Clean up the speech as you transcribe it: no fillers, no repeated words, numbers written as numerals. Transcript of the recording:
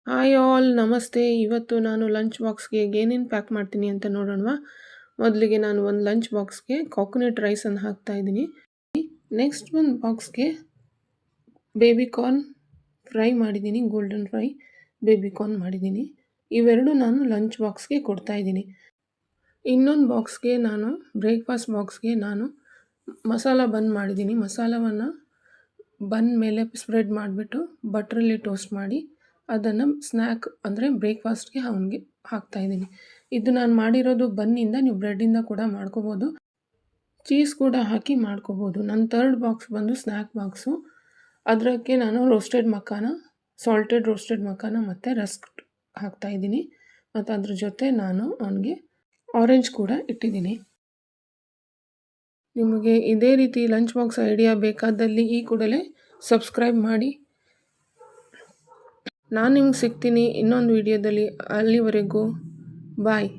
Hi all ನಮಸ್ತೆ. ಇವತ್ತು ನಾನು ಲಂಚ್ ಬಾಕ್ಸ್‌ಗೆ ಏನೇನು ಪ್ಯಾಕ್ ಮಾಡ್ತೀನಿ ಅಂತ ನೋಡೋಣವಾ? ಮೊದಲಿಗೆ ನಾನು ಒಂದು ಲಂಚ್ ಬಾಕ್ಸ್‌ಗೆ ಕೋಕೋನಟ್ ರೈಸನ್ನು ಹಾಕ್ತಾ ಇದ್ದೀನಿ. ನೆಕ್ಸ್ಟ್ ಒಂದು ಬಾಕ್ಸ್‌ಗೆ ಬೇಬಿ ಕಾರ್ನ್ ಫ್ರೈ ಮಾಡಿದ್ದೀನಿ, ಗೋಲ್ಡನ್ ಫ್ರೈ ಬೇಬಿ ಕಾರ್ನ್ ಮಾಡಿದ್ದೀನಿ. ಇವೆರಡು ನಾನು ಲಂಚ್ ಬಾಕ್ಸ್‌ಗೆ ಕೊಡ್ತಾ ಇದ್ದೀನಿ. ಇನ್ನೊಂದು ಬಾಕ್ಸ್‌ಗೆ ನಾನು ಬ್ರೇಕ್ಫಾಸ್ಟ್ ಬಾಕ್ಸ್‌ಗೆ ನಾನು ಮಸಾಲ ಬನ್ ಮಾಡಿದ್ದೀನಿ. ಮಸಾಲವನ್ನು ಬನ್ ಮೇಲೆ ಸ್ಪ್ರೆಡ್ ಮಾಡಿಬಿಟ್ಟು ಬಟ್ರಲ್ಲಿ ಟೋಸ್ಟ್ ಮಾಡಿ ಅದನ್ನು ಸ್ನ್ಯಾಕ್ ಅಂದರೆ ಬ್ರೇಕ್ಫಾಸ್ಟ್‌ಗೆ ಅವನಿಗೆ ಹಾಕ್ತಾಯಿದ್ದೀನಿ. ಇದು ನಾನು ಮಾಡಿರೋದು ಬನ್ನಿಂದ, ನೀವು ಬ್ರೆಡ್ಡಿಂದ ಕೂಡ ಮಾಡ್ಕೋಬೋದು. ಚೀಸ್ ಕೂಡ ಹಾಕಿ ಮಾಡ್ಕೋಬೋದು. ನನ್ನ ಥರ್ಡ್ ಬಾಕ್ಸ್ ಬಂದು ಸ್ನ್ಯಾಕ್ ಬಾಕ್ಸು. ಅದಕ್ಕೆ ನಾನು ರೋಸ್ಟೆಡ್ ಮಕಾನ, ಸಾಲ್ಟೆಡ್ ರೋಸ್ಟೆಡ್ ಮಕಾನ ಮತ್ತು ರಸ್ಕ್ ಹಾಕ್ತಾಯಿದ್ದೀನಿ. ಮತ್ತು ಅದ್ರ ಜೊತೆ ನಾನು ಅವನಿಗೆ ಆರೆಂಜ್ ಕೂಡ ಇಟ್ಟಿದ್ದೀನಿ. ನಿಮಗೆ ಇದೇ ರೀತಿ ಲಂಚ್ ಬಾಕ್ಸ್ ಐಡಿಯಾ ಬೇಕಾದಲ್ಲಿ ಈ ಕೂಡಲೇ ಸಬ್ಸ್ಕ್ರೈಬ್ ಮಾಡಿ. ನಾನು ನಿಮ್ಗೆ ಸಿಗ್ತೀನಿ ಇನ್ನೊಂದು ವಿಡಿಯೋದಲ್ಲಿ. ಅಲ್ಲಿವರೆಗೂ ಬಾಯ್.